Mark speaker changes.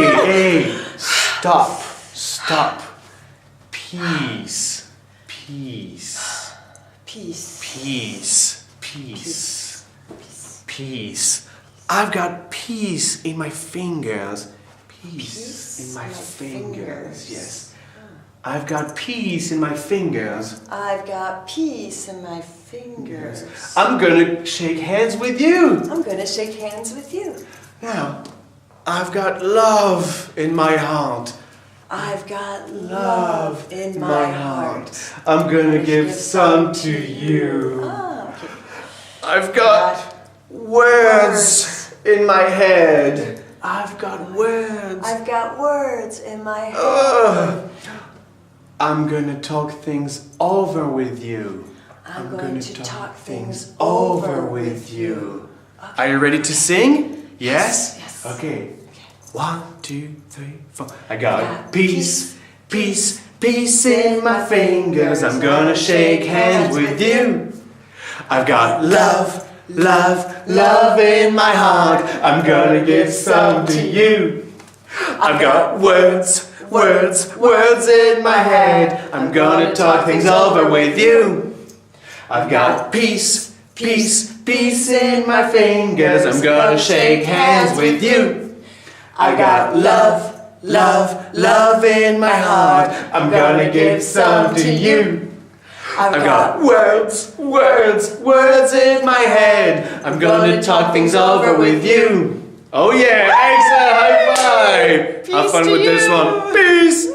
Speaker 1: Hey, stop, stop. Peace, peace,
Speaker 2: Peace.
Speaker 1: peace, peace, peace. I've got peace in my fingers. Peace in my fingers, yes. I've got peace in my fingers.
Speaker 2: I've got peace in my fingers.
Speaker 1: I'm gonna shake hands with you.
Speaker 2: I'm gonna shake hands with you.
Speaker 1: Now, I've got love in my heart.
Speaker 2: I've got love in my heart.
Speaker 1: I'm gonna give some to you.
Speaker 2: Ah, okay.
Speaker 1: I've got words in my head. I've got words.
Speaker 2: I've got words in my head.
Speaker 1: I'm gonna talk things over with you.
Speaker 2: I'm going to talk things
Speaker 1: over with you. Are you ready to sing? Yes?
Speaker 2: Yes.
Speaker 1: Okay. 1, 2, 3, 4. I got peace, peace, peace in my fingers. I'm gonna shake hands with you. I've got love, love, love in my heart. I'm gonna give some to you. I've got words, words, words in my head. I'm gonna talk things over with you. I've got peace, peace, peace in my fingers. I'm gonna shake hands with you. I got love, love, love in my heart. I'm gonna give some to you. I've got words, words, words in my head. I'm gonna talk things over with you. Oh yeah, excellent, high five. Have fun with this one. Peace.